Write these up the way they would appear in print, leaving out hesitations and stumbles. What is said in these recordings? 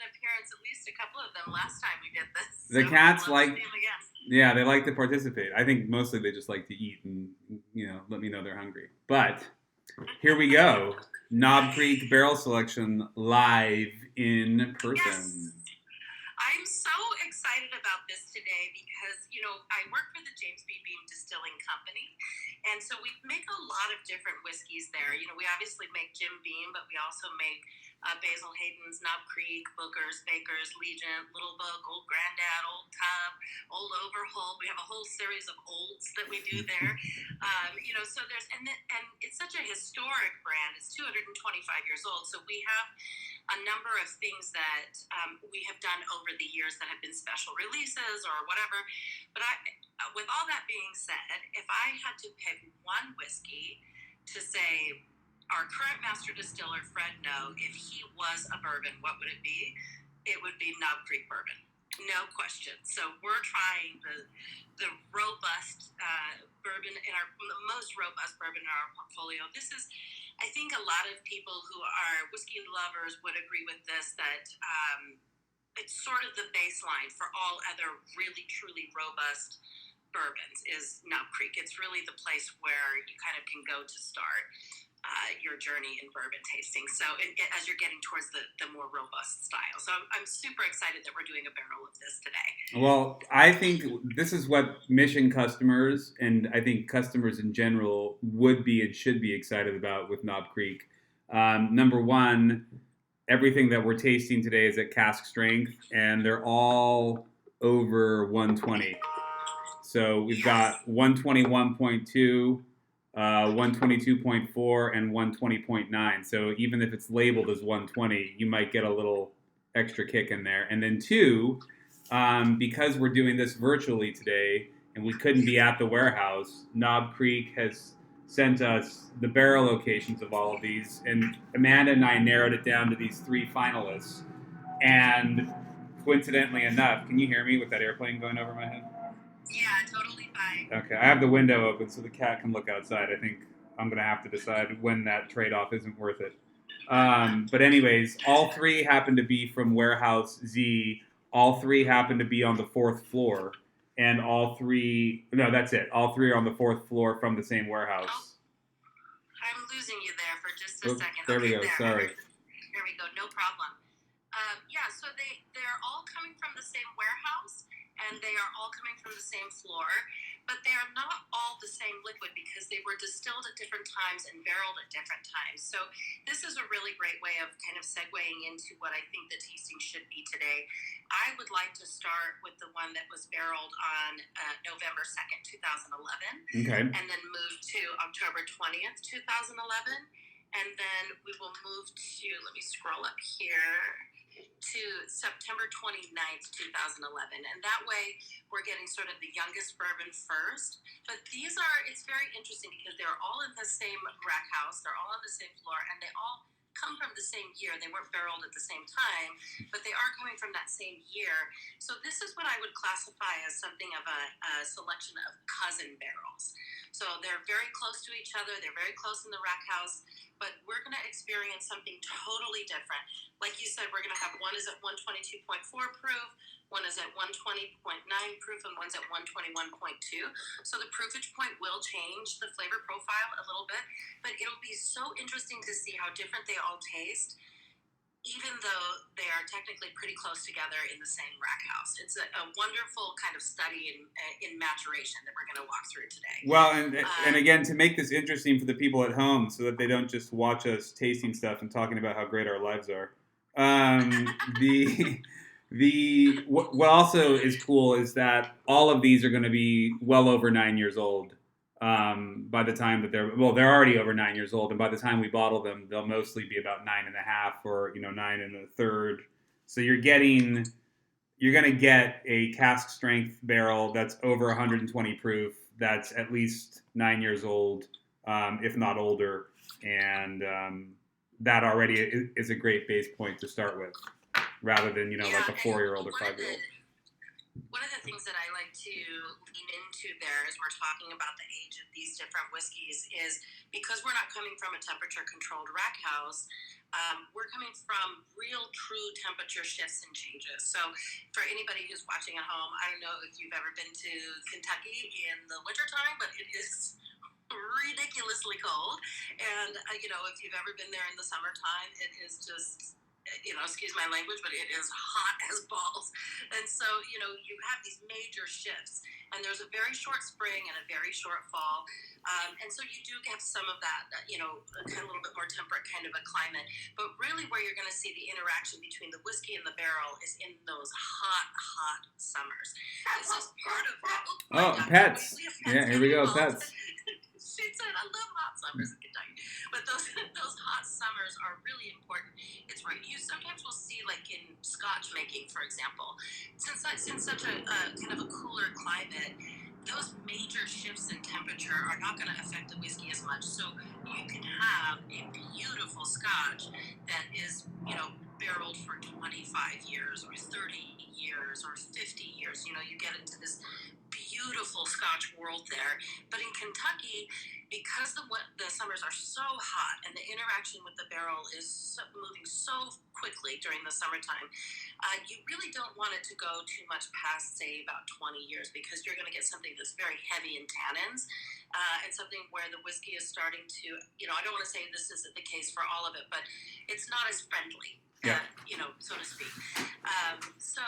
an appearance, at least a couple of them, last time we did this. The So cats I'd love to like, see them again. yeah, they like to participate. I think mostly they just like to eat and, let me know they're hungry. But here we go. Knob Creek Barrel Selection live in person. Yes. I'm so excited about this today because, I work for the James B. Beam Distilling Company. And so we make a lot of different whiskeys there. We obviously make Jim Beam, but we also make Basil Hayden's, Knob Creek, Booker's, Baker's, Legion, Little Book, Old Grandad, Old Tub, Old Overhold. We have a whole series of olds that we do there. So and it's such a historic brand. It's 225 years old. So we have a number of things that we have done over the years that have been special releases or whatever. But with all that being said, if I had to pick one whiskey to say our current master distiller, Fred Noe, if he was a bourbon, what would it be? It would be Knob Creek Bourbon. No question. So we're trying the robust bourbon the most robust bourbon in our portfolio. This is, I think, a lot of people who are whiskey lovers would agree with this, that it's sort of the baseline for all other really truly robust bourbons is Knob Creek. It's really the place where you kind of can go to start your journey in bourbon tasting. So as you're getting towards the more robust style. So I'm super excited that we're doing a barrel of this today. Well, I think this is what Mission customers and I think customers in general would be and should be excited about with Knob Creek. Number one, everything that we're tasting today is at cask strength, and they're all over 120. So we've got 121.2, 122.4, and 120.9. So even if it's labeled as 120, you might get a little extra kick in there. And then two, because we're doing this virtually today and we couldn't be at the warehouse, Knob Creek has sent us the barrel locations of all of these, and Amanda and I narrowed it down to these three finalists. And coincidentally enough, can you hear me with that airplane going over my head? Yeah, totally fine. Okay, I have the window open so the cat can look outside. I think I'm going to have to decide when that trade-off isn't worth it. But anyways, all three happen to be from Warehouse Z. All three happen to be on the fourth floor. And all three, no, that's it. All three are on the fourth floor from the same warehouse. I'm losing you there for just a second. There we go, sorry. There we go, no problem. So they're all coming from the same warehouse, and they are all coming from the same floor, but they are not all the same liquid because they were distilled at different times and barreled at different times. So this is a really great way of kind of segueing into what I think the tasting should be today. I would like to start with the one that was barreled on November 2nd, 2011. Okay. And then move to October 20th, 2011. And then we will move to, let me scroll up here, to September 29th, 2011. And that way we're getting sort of the youngest bourbon first. But it's very interesting because they're all in the same rack house. They're all on the same floor, and they all come from the same year. They weren't barreled at the same time, but they are coming from that same year. So this is what I would classify as something of a selection of cousin barrels. So they're very close to each other. They're very close in the rack house, but we're going to experience something totally different. Like you said, we're going to have one is at 122.4 proof, one is at 120.9 proof, and one's at 121.2. So the proofage point will change the flavor profile a little bit, but it'll be so interesting to see how different they all taste, even though they are technically pretty close together in the same rack house. It's a wonderful kind of study in maturation that we're going to walk through today. Well, and again, to make this interesting for the people at home so that they don't just watch us tasting stuff and talking about how great our lives are, what also is cool is that all of these are going to be well over 9 years old by the time that they're already over 9 years old, and by the time we bottle them, they'll mostly be about 9.5 or 9 1/3. So you're going to get a cask strength barrel that's over 120 proof, that's at least 9 years old, if not older, and that already is a great base point to start with, rather than like a 4-year-old or 5-year-old. One of the things that I like to lean into there as we're talking about the age of these different whiskeys is because we're not coming from a temperature controlled rack house, we're coming from real true temperature shifts and changes. So for anybody who's watching at home, I don't know if you've ever been to Kentucky in the wintertime, but it is ridiculously cold. And, if you've ever been there in the summertime, it is just, excuse my language, but it is hot as balls. And so, you have these major shifts, and there's a very short spring and a very short fall. And so you do get some of that, kind of a little bit more temperate kind of a climate. But really, where you're going to see the interaction between the whiskey and the barrel is in those hot, hot summers. This is part of that. Oh, pets. Yeah, here we go, pets. She said, "I love hot summers in Kentucky," but those those hot summers are really important. It's where you sometimes will see, like in Scotch making, for example, since such a kind of a cooler climate, those major shifts in temperature are not going to affect the whiskey as much. So you can have a beautiful Scotch that is, barreled for 25 years or 30 years or 50 years. You get into this beautiful Scotch world there. But in Kentucky, because the summers are so hot and the interaction with the barrel is moving so quickly during the summertime, you really don't want it to go too much past, say, about 20 years, because you're going to get something that's very heavy in tannins, and something where the whiskey is starting to, I don't want to say this is the case for all of it, but it's not as friendly, Yeah. so to speak. So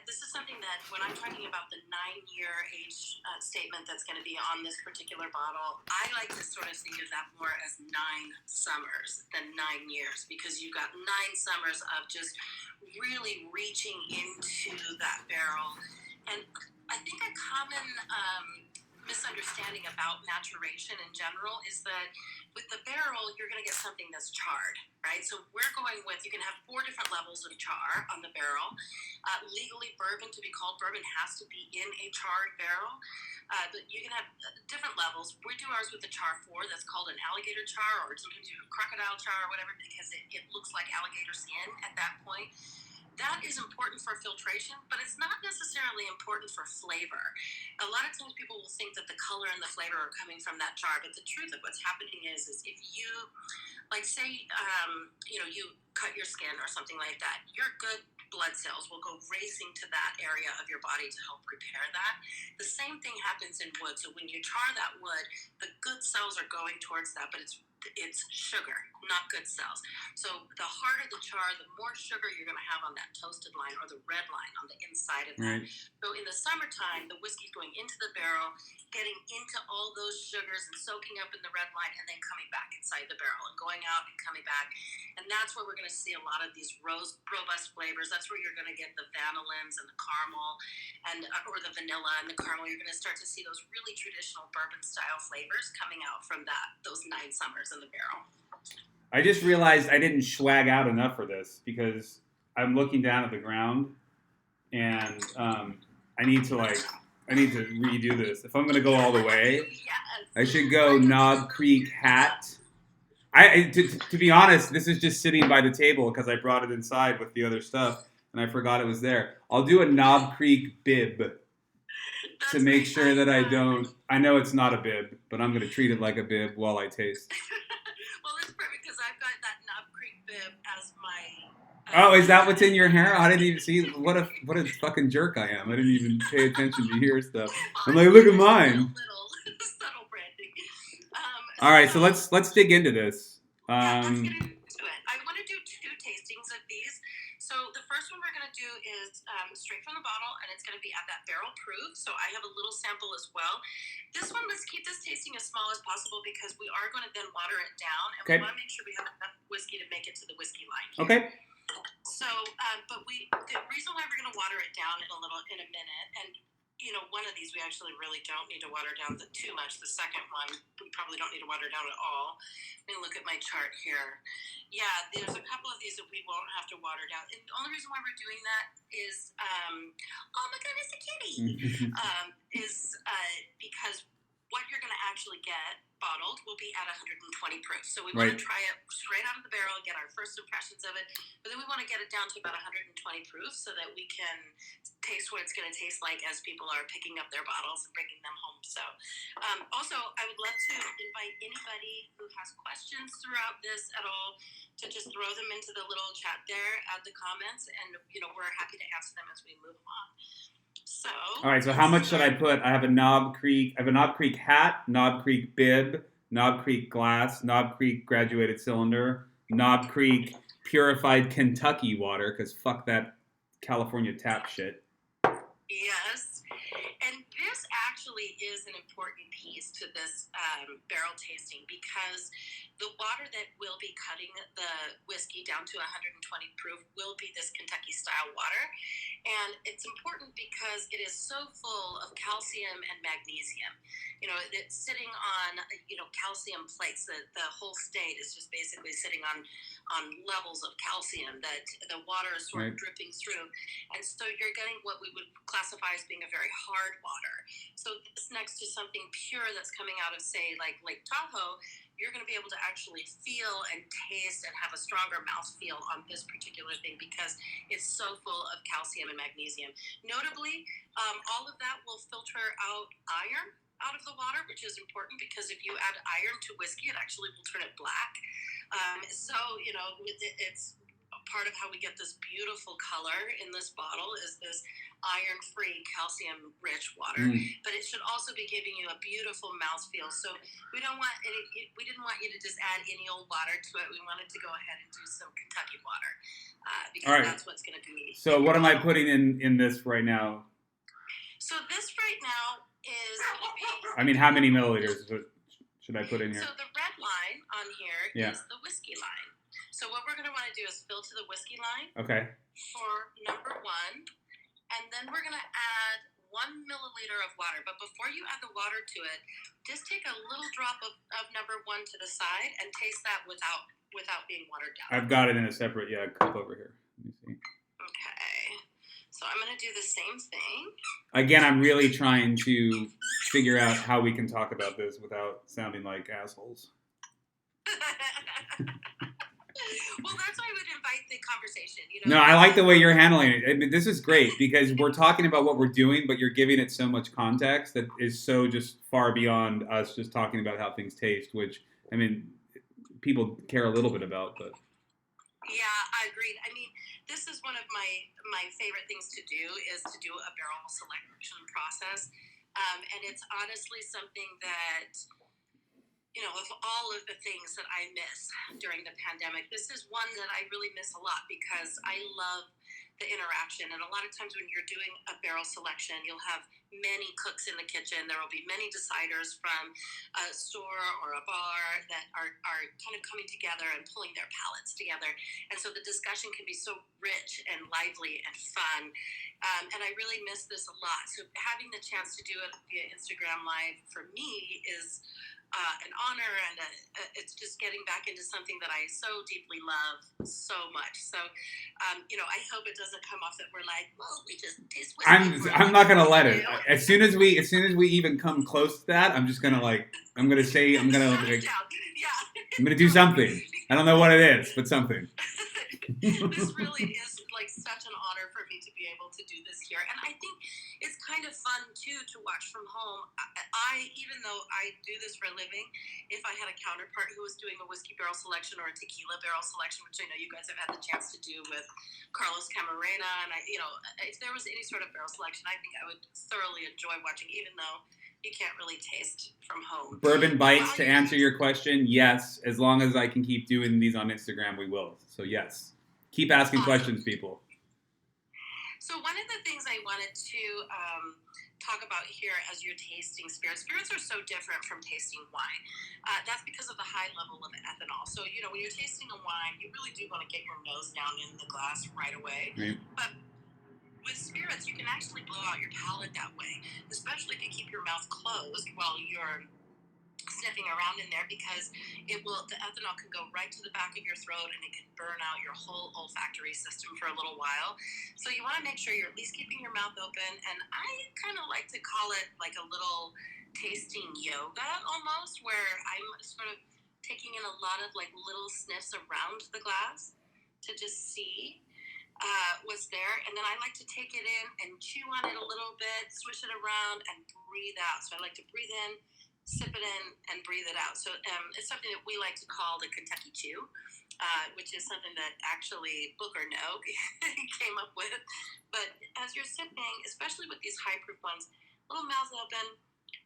this is something that when I'm talking about the 9-year age statement that's going to be on this particular bottle, I like to sort of think of that more as 9 summers than 9 years, because you've got 9 summers of just really reaching into that barrel. And I think a common misunderstanding about maturation in general is that with the barrel, you're going to get something that's charred, right? So we're going with, you can have 4 different levels of char on the barrel. Legally, bourbon, to be called bourbon, has to be in a charred barrel. But you can have different levels. We do ours with the char 4, that's called an alligator char, or sometimes you have crocodile char or whatever, because it looks like alligator skin at that point. That is important for filtration, but it's not necessarily important for flavor. A lot of times people will think that the color and the flavor are coming from that char, but the truth of what's happening is if you, like, say, you cut your skin or something like that, your good blood cells will go racing to that area of your body to help repair that. The same thing happens in wood. So when you char that wood, the good cells are going towards that, but it's sugar, not good cells. So the harder the char, the more sugar you're going to have on that toasted line or the red line on the inside of that. Right. So in the summertime, the whiskey's going into the barrel, getting into all those sugars and soaking up in the red line, and then coming back inside the barrel and going out and coming back. And that's where we're going to see a lot of these robust flavors. That's where you're going to get the vanillins and the caramel, and or the vanilla and the caramel. You're going to start to see those really traditional bourbon style flavors coming out from those 9 summers in the barrel. I just realized I didn't swag out enough for this, because I'm looking down at the ground, and I need to redo this. If I'm gonna go all the way, Yes. I should go Knob Creek hat. To be honest, this is just sitting by the table because I brought it inside with the other stuff, and I forgot it was there. I'll do a Knob Creek bib to make sure that I don't. I know it's not a bib, but I'm gonna treat it like a bib while I taste. Well, it's perfect because I've got that Knob Creek bib as my. Oh, is that what's in your hair? I didn't even see. What a fucking jerk I am. I didn't even pay attention to your stuff. I'm like, look at mine. Little subtle branding. All right, so let's dig into this. Let's get into it. I want to do 2 tastings of these. So the first one we're going to do is straight from the bottle, and it's going to be at that barrel proof. So I have a little sample as well. This one, let's keep this tasting as small as possible because we are going to then water it down, and we want to make sure we have enough whiskey to make it to the whiskey line here. Okay. So, but the reason why we're going to water it down in a minute, and one of these we actually really don't need to water down too much. The second one we probably don't need to water down at all. Let me look at my chart here. Yeah, there's a couple of these that we won't have to water down. And the only reason why we're doing that is, oh my goodness, a kitty, is because what you're going to actually get bottled will be at 120 proof. So we Right. want to try it straight out of the barrel, get our first impressions of it, but then we want to get it down to about 120 proof so that we can taste what it's going to taste like as people are picking up their bottles and bringing them home. So also, I would love to invite anybody who has questions throughout this at all to just throw them into the little chat there, add the comments, and we're happy to answer them as we move on. So, all right, so how much should I put? I have a Knob Creek hat, Knob Creek bib, Knob Creek glass, Knob Creek graduated cylinder, Knob Creek purified Kentucky water, because fuck that California tap shit. Yes. And this actually is an important piece to this barrel tasting because the water that will be cutting the whiskey down to 120 proof will be this Kentucky style water. And it's important because it is so full of calcium and magnesium. It's sitting on, calcium plates. The whole state is just basically sitting on levels of calcium that the water is sort of dripping through. And so you're getting what we would classify as being a very hard water. So this next to something pure that's coming out of, say, like Lake Tahoe, you're going to be able to actually feel and taste and have a stronger mouthfeel on this particular thing because it's so full of calcium and magnesium. Notably, all of that will filter out iron out of the water, which is important because if you add iron to whiskey, it actually will turn it black. So, it's part of how we get this beautiful color in this bottle is this iron-free, calcium-rich water. But it should also be giving you a beautiful mouthfeel. So we didn't want you to just add any old water to it. We wanted to go ahead and do some Kentucky water because that's what's going to be. So what am I putting in this right now? So this right now is going to be... I mean, how many milliliters should I put in here? So the red line on here is the whiskey line. So what we're going to want to do is fill to the whiskey line for number 1. And then we're going to add 1 milliliter of water. But before you add the water to it, just take a little drop of number 1 to the side and taste that without being watered down. I've got it in a separate cup over here. Let me see. Okay. So I'm going to do the same thing. Again, I'm really trying to figure out how we can talk about this without sounding like assholes. Well, that's why I would invite the conversation. No, I like the way you're handling it. I mean, this is great because we're talking about what we're doing, but you're giving it so much context that is so just far beyond us just talking about how things taste, which, I mean, people care a little bit about, but... Yeah, I agreed. I mean, this is one of my favorite things to do is to do a barrel selection process. And it's honestly something that... of all of the things that I miss during the pandemic, this is one that I really miss a lot because I love the interaction. And a lot of times when you're doing a barrel selection, you'll have many cooks in the kitchen. There will be many deciders from a store or a bar that are kind of coming together and pulling their palates together. And so the discussion can be so rich and lively and fun. And I really miss this a lot. So having the chance to do it via Instagram Live for me is an honor, and it's just getting back into something that I so deeply love so much. So, I hope it doesn't come off that we're like, well, we just taste whiskey. I'm not gonna let it. As soon as we even come close to that, I'm just gonna I'm gonna do something. I don't know what it is, but something. This really is like such an honor for me to be able to do this here, and I think it's kind of fun too to watch from home. Even though I do this for a living, if I had a counterpart who was doing a whiskey barrel selection or a tequila barrel selection, which I know you guys have had the chance to do with Carlos Camarena, and if there was any sort of barrel selection, I think I would thoroughly enjoy watching, even though you can't really taste from home. Bourbon Bites, to answer your question, yes. As long as I can keep doing these on Instagram, we will. So yes. Keep asking questions, people. So one of the things I wanted to talk about here as you're tasting spirits. Spirits are so different from tasting wine. That's because of the high level of ethanol. So, when you're tasting a wine, you really do want to get your nose down in the glass right away. Right. But with spirits, you can actually blow out your palate that way, especially if you keep your mouth closed while you're sniffing around in there, because the ethanol can go right to the back of your throat and it can burn out your whole olfactory system for a little while. So you want to make sure you're at least keeping your mouth open, and I kind of like to call it like a little tasting yoga almost, where I'm sort of taking in a lot of like little sniffs around the glass to just see was there. And then I like to take it in and chew on it a little bit, swish it around, and breathe out. So I like to breathe in, sip it in, and breathe it out. So it's something that we like to call the Kentucky Chew, which is something that actually Booker No came up with. But as you're sipping, especially with these high proof ones, little mouth open,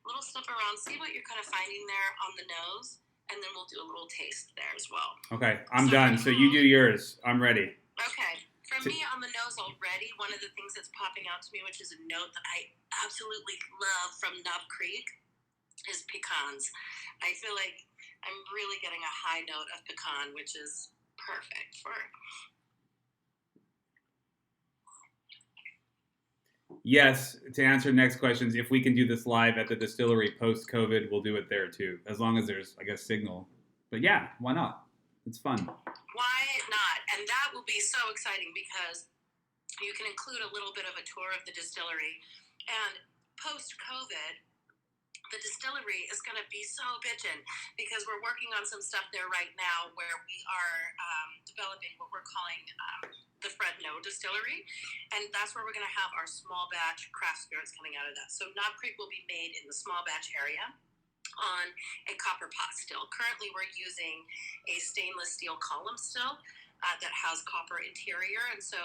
little sniff around, see what you're kind of finding there on the nose, and then we'll do a little taste there as well. Okay, I'm done. So you do yours. I'm ready. Okay. For me, on the nose already, one of the things that's popping out to me, which is a note that I absolutely love from Knob Creek, is pecans. I feel like I'm really getting a high note of pecan, which is perfect for. Yes, to answer next questions, if we can do this live at the distillery post-COVID, we'll do it there too, as long as there's, I guess, signal. But yeah, why not? It's fun. Why not? And that will be so exciting because you can include a little bit of a tour of the distillery. And post-COVID, the distillery is going to be so bitchin' because we're working on some stuff there right now where we are developing what we're calling the Fred No Distillery, and that's where we're going to have our small batch craft spirits coming out of that. So Knob Creek will be made in the small batch area on a copper pot still. Currently, we're using a stainless steel column still that has copper interior, and so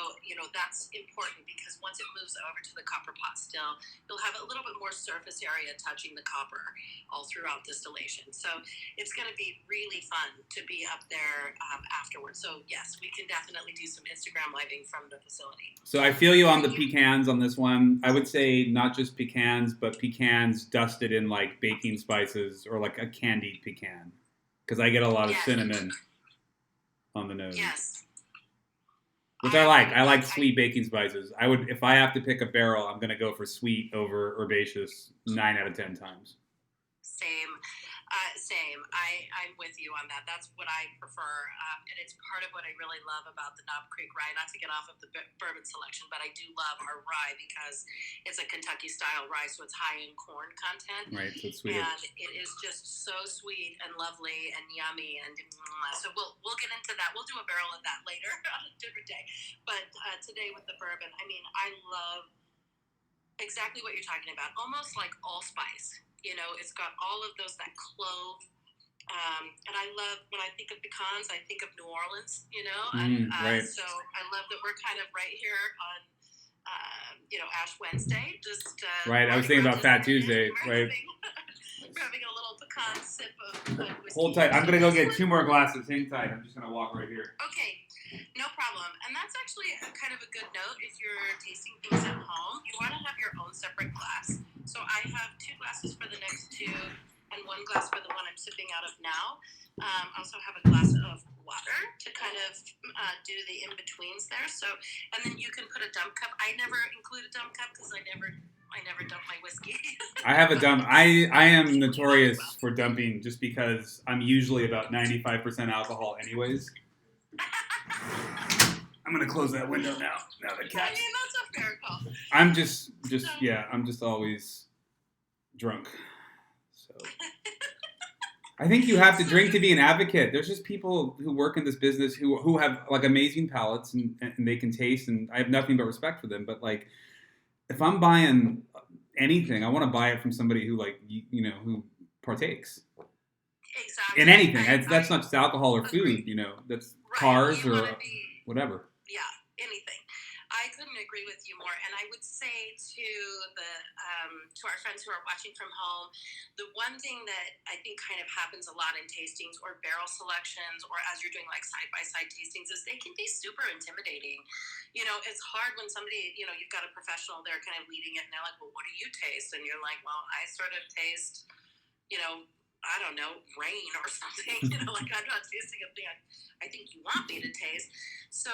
that's important because once it moves over to the copper pot still, you'll have a little bit more surface area touching the copper all throughout distillation. So it's going to be really fun to be up there afterwards. So yes, we can definitely do some Instagram living from the facility. So I feel you on the pecans on this one. I would say not just pecans, but pecans dusted in like baking spices or like a candied pecan, because I get a lot of cinnamon on the nose. Yes. Which I like. I like sweet baking spices. I would, if I have to pick a barrel, I'm going to go for sweet over herbaceous 9 out of 10 times. Same. I'm with you on that. That's what I prefer, and it's part of what I really love about the Knob Creek rye. Not to get off of the bourbon selection, but I do love our rye because it's a Kentucky-style rye, so it's high in corn content. Right, so it's sweet. And it is just so sweet and lovely and yummy. And so we'll get into that. We'll do a barrel of that later on a different day. But today with the bourbon, I mean, I love exactly what you're talking about. Almost like allspice. It's got all of that clove. And I love, when I think of pecans, I think of New Orleans, right. So I love that we're kind of right here on, Ash Wednesday. Just right, I was thinking about Fat Tuesday, right? We're having a little pecan sip of whiskey. Hold tight. I'm going to go get 2 more glasses. Hang tight. I'm just going to walk right here. Okay, no problem. And that's actually kind of a good note if you're tasting things at home. You want to have your own separate glass. So I have 2 glasses for the next 2 and 1 glass for the one I'm sipping out of now. I also have a glass of water to kind of do the in-betweens there. So, and then you can put a dump cup. I never include a dump cup because I never dump my whiskey. I have a dump. I am notorious for dumping just because I'm usually about 95% alcohol anyways. I'm going to close that window now. Now the cat. I mean, that's a fair call. I'm just always drunk. So I think you have to drink to be an advocate. There's just people who work in this business who have like amazing palates and they can taste, and I have nothing but respect for them. But like, if I'm buying anything, I want to buy it from somebody who who partakes. Exactly. In anything. That's not just alcohol or food, that's right. Cars or whatever. Yeah, anything. I couldn't agree with you more. And I would say to to our friends who are watching from home, the one thing that I think kind of happens a lot in tastings or barrel selections or as you're doing like side-by-side tastings is they can be super intimidating. It's hard when somebody, you've got a professional there kind of leading it and they're like, well, what do you taste? And you're like, well, I sort of taste, I don't know, rain or something, like I'm not tasting a thing I think you want me to taste. So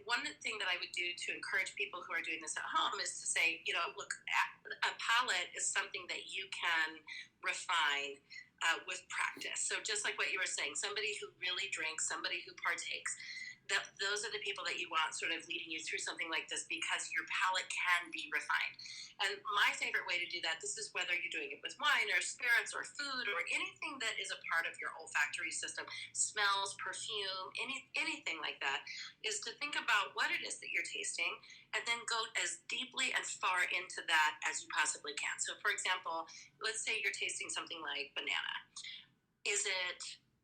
one thing that I would do to encourage people who are doing this at home is to say, look, a palate is something that you can refine with practice. So just like what you were saying, somebody who really drinks, somebody who partakes, those are the people that you want sort of leading you through something like this, because your palate can be refined. And my favorite way to do that, this is whether you're doing it with wine or spirits or food or anything that is a part of your olfactory system, smells, perfume, anything like that, is to think about what it is that you're tasting and then go as deeply and far into that as you possibly can. So for example, let's say you're tasting something like banana. Is it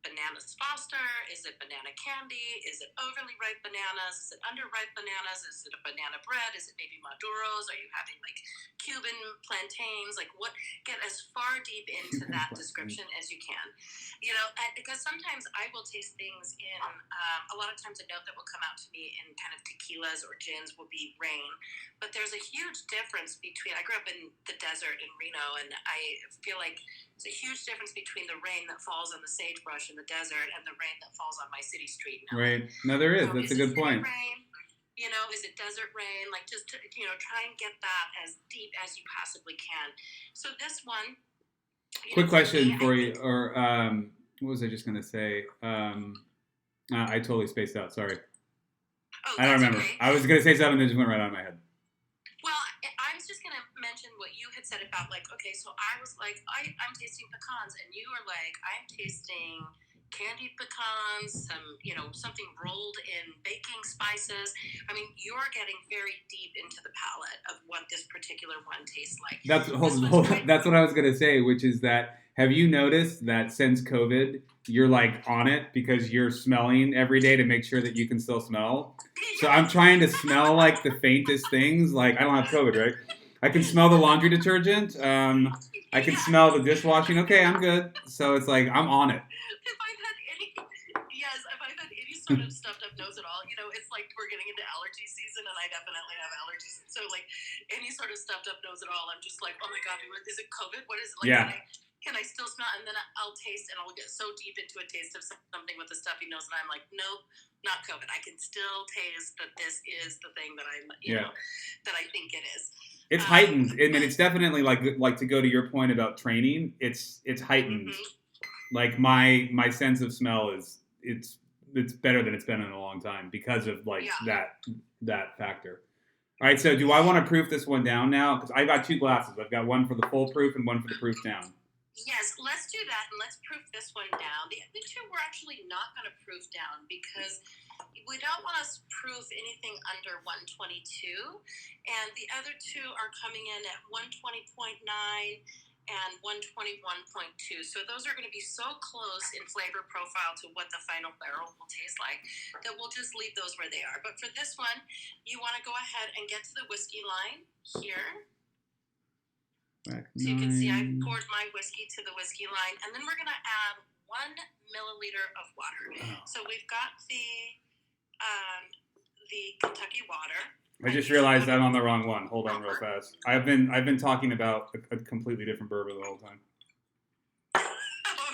bananas Foster? Is it banana candy? Is it overly ripe bananas? Is it underripe bananas? Is it a banana bread? Is it maybe Maduros? Are you having like Cuban plantains? Like what? Get as far deep into that description as you can. You know, because sometimes I will taste things in, a lot of times a note that will come out to me in kind of tequilas or gins will be rain. But there's a huge difference between, I grew up in the desert in Reno, and I feel like there's a huge difference between the rain that falls on the sagebrush in the desert and the rain that falls on my city street in LA. Right. No, there is. That's a good point. Rain? You know, is it desert rain? Like just to, you know, try and get that as deep as you possibly can. So this one. Quick question for you, or what was I just gonna say? I totally spaced out. Sorry. Oh, I don't remember. Okay. I was gonna say something that just went right out of my head. Well, I was just going to mention what you had said about, like, okay, so I was like, I'm tasting pecans, and you were like, I'm tasting candied pecans, some, you know, something rolled in baking spices. I mean, you're getting very deep into the palate of what this particular one tastes like. That's that's what I was gonna say, which is that, have you noticed that since COVID, you're like on it because you're smelling every day to make sure that you can still smell? So I'm trying to smell like the faintest things. Like I don't have COVID, right? I can smell the laundry detergent. I can smell the dishwashing. Okay, I'm good. So it's like I'm on it. If I've had any sort of stuffed up nose at all, you know, it's like we're getting into allergy season, and I definitely have allergies. So like any sort of stuffed up nose at all, I'm just like, oh my god, is it COVID? What is it? Like, yeah. Can I still smell? And then I'll taste, and I'll get so deep into a taste of something with a stuffy nose, and I'm like, nope, not COVID. I can still taste that this is the thing that I'm, you know, that I think it is. It's heightened, and it's definitely like to go to your point about training. It's heightened. Mm-hmm. Like my sense of smell is it's better than it's been in a long time because of like that factor. All right, so do I want to proof this one down now? Because I got two glasses. I've got one for the full proof and one for the proof down. Yes, let's do that, and let's proof this one down. The other two we're actually not going to proof down because we don't want to proof anything under 122, and the other two are coming in at 120.9 and 121.2. So those are going to be so close in flavor profile to what the final barrel will taste like that we'll just leave those where they are. But for this one, you want to go ahead and get to the whiskey line here. So you can see I poured my whiskey to the whiskey line, and then we're going to add 1 milliliter of water. Oh. So we've got the Kentucky water. I just realized I'm on the wrong one. Hold on real fast. I've been talking about a completely different bourbon the whole time. Oh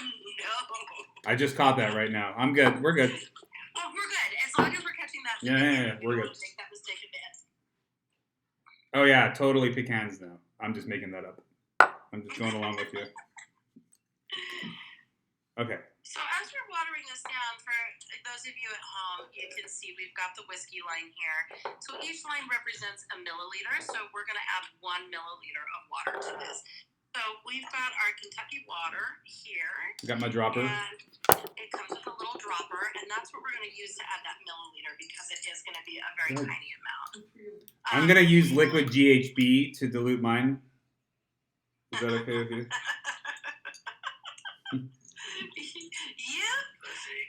no. I just caught that right now. I'm good. We're good. Oh, we're good. As long as we're catching that. Yeah, we're good. Make that mistake again. Oh yeah, totally pecans now. I'm just making that up. I'm just going along with you. Okay. So as we're watering this down, for those of you at home, you can see we've got the whiskey line here. So each line represents a milliliter. So we're going to add 1 milliliter of water to this. So we've got our Kentucky water here. Got my dropper. And it comes with a little dropper, and that's what we're going to use to add that milliliter because it is going to be a very tiny amount. I'm going to use liquid GHB to dilute mine. Is that okay with you?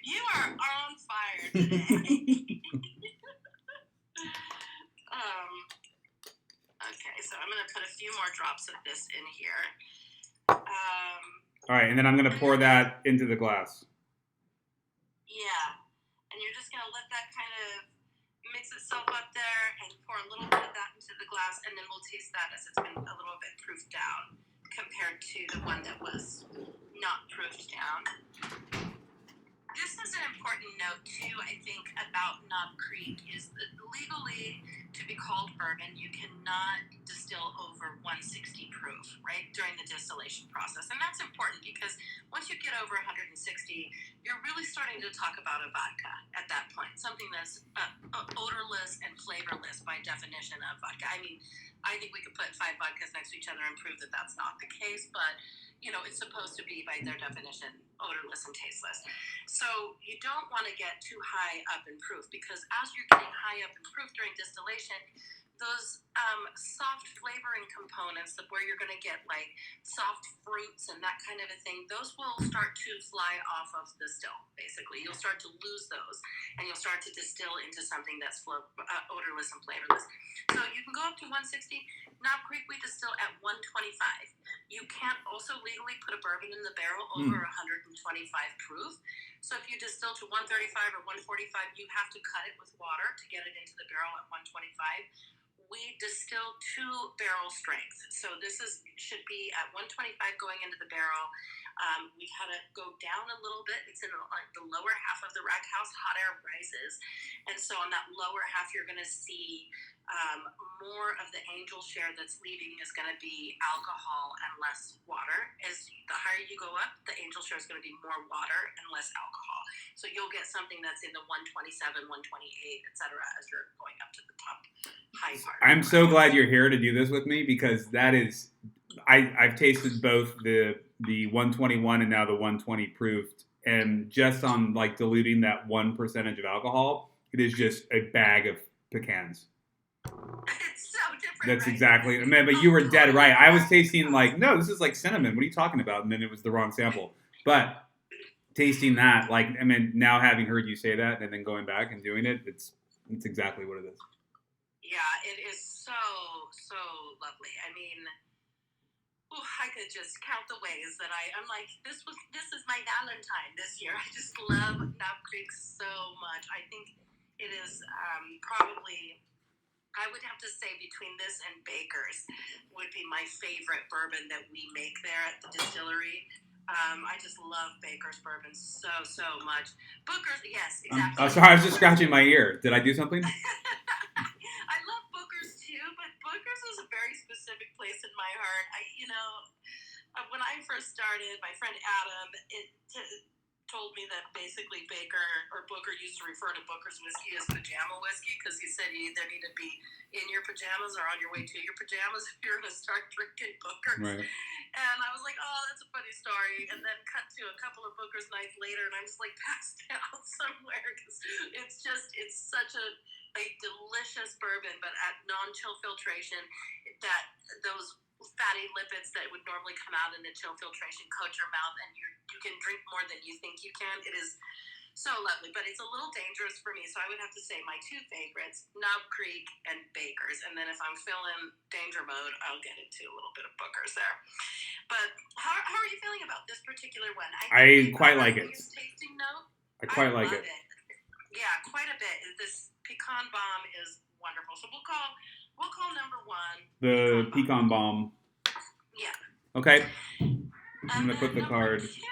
You are on fire today. Okay, so I'm going to put a few more drops of this in here. All right, and then I'm going to pour that into the glass. Yeah, and you're just going to let that kind of mix itself up there and pour a little bit of that into the glass, and then we'll taste that as it's been a little bit proofed down compared to the one that was not proofed down. This is an important note too, I think, about Knob Creek is that legally to be called bourbon, you cannot distill over 160 proof, right, during the distillation process. And that's important because once you get over 160, you're really starting to talk about a vodka at that point, something that's odorless and flavorless by definition of vodka. I mean, I think we could put five vodkas next to each other and prove that that's not the case, but it's supposed to be by their definition odorless and tasteless. So you don't want to get too high up in proof because as you're getting high up in proof during distillation, those soft flavoring components where you're going to get like soft fruits and that kind of a thing, those will start to fly off of the still. Basically, you'll start to lose those, and you'll start to distill into something that's odorless and flavorless. So you can go up to 160. Knob Creek we distill at 125. You can't also legally put a bourbon in the barrel over 125 proof. So if you distill to 135 or 145, you have to cut it with water to get it into the barrel at 125. We distill to barrel strength. So should be at 125 going into the barrel. We've had it go down a little bit. It's in the lower half of the rack house. Hot air rises. And so on that lower half, you're going to see more of the angel share that's leaving is going to be alcohol and less water. As the higher you go up, the angel share is going to be more water and less alcohol. So you'll get something that's in the 127, 128, etc. as you're going up to the top high part. I'm so glad you're here to do this with me because that is, I've tasted both the 121 and now the 120 proofed, and just on like diluting that 1% of alcohol, it is just a bag of pecans. It's so different. That's right? exactly. I mean, but you were dead right. I was tasting like, no, this is like cinnamon. What are you talking about? And then it was the wrong sample. But tasting that, like, I mean, now having heard you say that and then going back and doing it, it's exactly what it is. Yeah, it is so lovely. I mean, I could just count the ways that I'm like, this is my Valentine this year. I just love Knob Creek so much. I think it is probably, I would have to say between this and Baker's would be my favorite bourbon that we make there at the distillery. I just love Baker's bourbon so much. Booker's, yes, exactly. I'm sorry, I was just scratching my ear. Did I do something? I love Booker's too, but Booker's is a very specific place in my heart. When I first started, my friend Adam told me that basically Booker used to refer to Booker's whiskey as pajama whiskey because he said you either need to be in your pajamas or on your way to your pajamas if you're going to start drinking Booker's. Right. And I was like, oh, that's a funny story. And then cut to a couple of Booker's nights later, and I'm just like passed out somewhere because it's such a delicious bourbon, but at non-chill filtration, that those fatty lipids that would normally come out in the chill filtration coat your mouth, and you can drink more than you think you can. It is so lovely, but it's a little dangerous for me. So I would have to say my two favorites, Knob Creek and Baker's. And then if I'm feeling danger mode, I'll get into a little bit of Booker's there. But how are you feeling about this particular one? I quite like it. Tasting note. I quite like it. Yeah, quite a bit. This pecan bomb is wonderful. So we'll call number one the pecan bomb. Yeah. Okay. I'm gonna put the card. Two,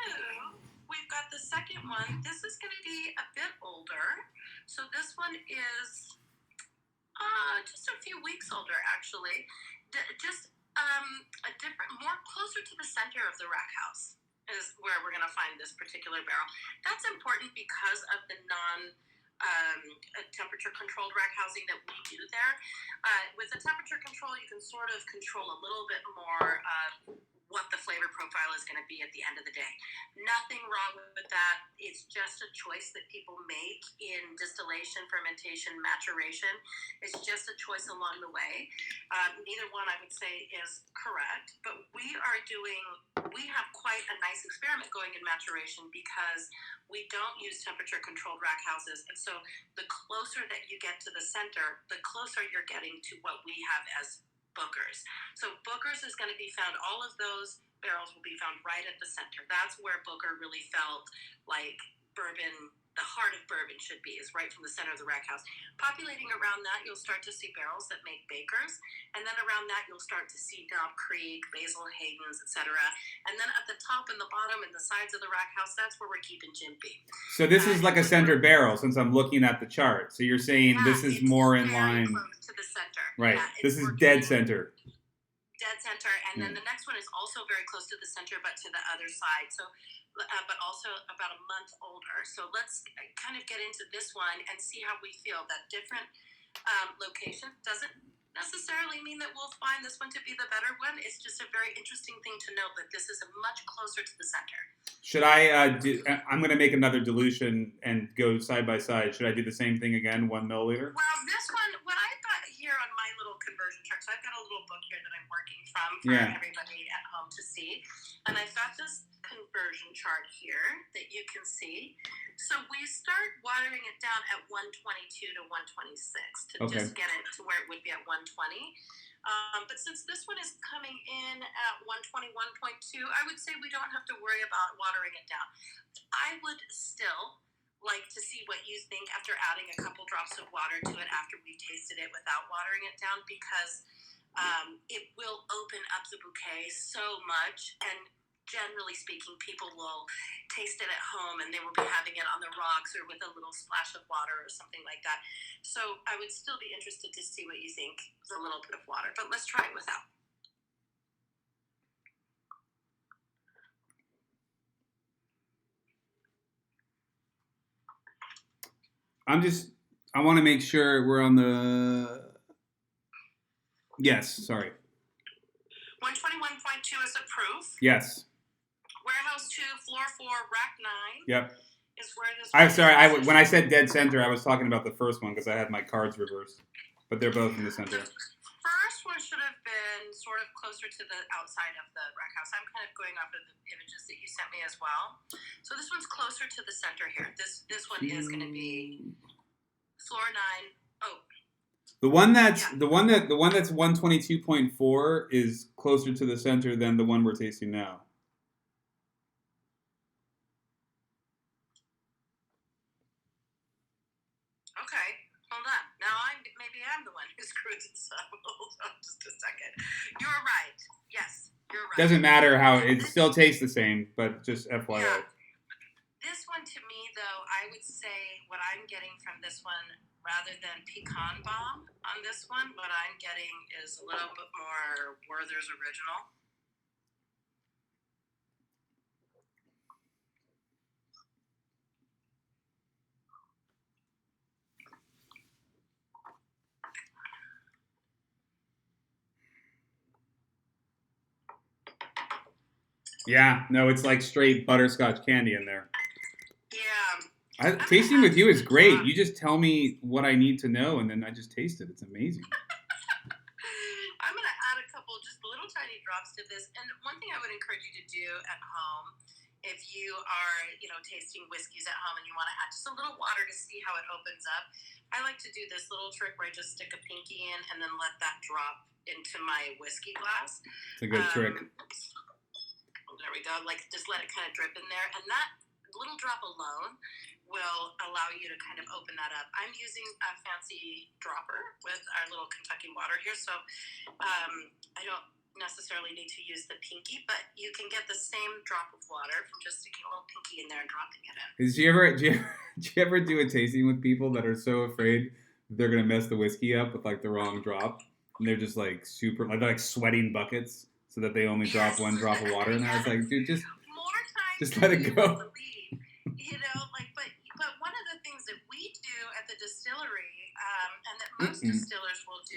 we've got the second one. This is going to be a bit older. So this one is just a few weeks older, actually. Just a different, more closer to the center of the rack house is where we're going to find this particular barrel. That's important because of the temperature controlled rack housing that we do there. With the temperature control, you can sort of control a little bit more what the flavor profile is going to be at the end of the day. Nothing wrong with that. It's just a choice that people make in distillation, fermentation, maturation. It's just a choice along the way. Neither one, I would say, is correct, but we have quite a nice experiment going in maturation because we don't use temperature controlled rack houses. And so the closer that you get to the center, the closer you're getting to what we have as Booker's. So Booker's is going to be found, all of those barrels will be found right at the center. That's where Booker really felt like bourbon the heart of bourbon should be, is right from the center of the rack house. Populating around that, you'll start to see barrels that make Bakers, and then around that you'll start to see Knob Creek, Basil Hayden's, etc. And then at the top and the bottom and the sides of the rack house, that's where we're keeping Jim Beam. So this is like a center barrel, since I'm looking at the chart. So you're saying this is more in line. Close to the center. Right. Yeah, this is dead center. Dead center, and then the next one is also very close to the center, but to the other side. So, but also about a month older. So let's kind of get into this one and see how we feel. That different location doesn't necessarily mean that we'll find this one to be the better one. It's just a very interesting thing to note that this is much closer to the center. Should I do? I'm going to make another dilution and go side by side. Should I do the same thing again, 1 milliliter? Well, this one, what I've got here on my little conversion chart, so I've got a little book here that I'm working from for everybody at home to see, and I've got this conversion chart here that you can see. So we start watering it down at 122 to 126 to just get it to where it would be at 120. But since this one is coming in at 121.2, I would say we don't have to worry about watering it down. I would still like to see what you think after adding a couple drops of water to it after we've tasted it without watering it down, because it will open up the bouquet so much. And generally speaking, people will taste it at home and they will be having it on the rocks or with a little splash of water or something like that. So I would still be interested to see what you think with a little bit of water, but let's try it without. I want to make sure we're on the, yes, sorry. 121.2 is a proof. Yes. Warehouse 2, floor 4, rack 9. Yep. Is where this. I'm sorry. When I said dead center, I was talking about the first one because I had my cards reversed, but they're both in the center. The first one should have been sort of closer to the outside of the rack house. I'm kind of going off of the images that you sent me as well. So this one's closer to the center here. This one is going to be floor 9. Oh. The one that's 122.4 is closer to the center than the one we're tasting now. Okay, hold on. Now maybe I'm the one who screwed this up. Hold on just a second. You're right. Yes, you're right. Doesn't matter how it still tastes the same, but just FYI. Yeah. This one to me though, I would say what I'm getting from this one, rather than pecan bomb on this one, what I'm getting is a little bit more Werther's Original. Yeah, no, it's like straight butterscotch candy in there. Yeah. Tasting with you is great. You just tell me what I need to know, and then I just taste it. It's amazing. I'm going to add a couple, just little tiny drops to this. And one thing I would encourage you to do at home, if you are, tasting whiskeys at home and you want to add just a little water to see how it opens up, I like to do this little trick where I just stick a pinky in and then let that drop into my whiskey glass. It's a good trick. There we go. Like, just let it kind of drip in there. And that little drop alone will allow you to kind of open that up. I'm using a fancy dropper with our little Kentucky water here. So I don't necessarily need to use the pinky, but you can get the same drop of water from just sticking a little pinky in there and dropping it in. Do you ever do a tasting with people that are so afraid they're going to mess the whiskey up with like the wrong drop? And they're just like super, they're like sweating buckets so that they only drop one drop of water in there. It's like, dude, just let it go. But one of the things that we do at the distillery, and that most distillers will do,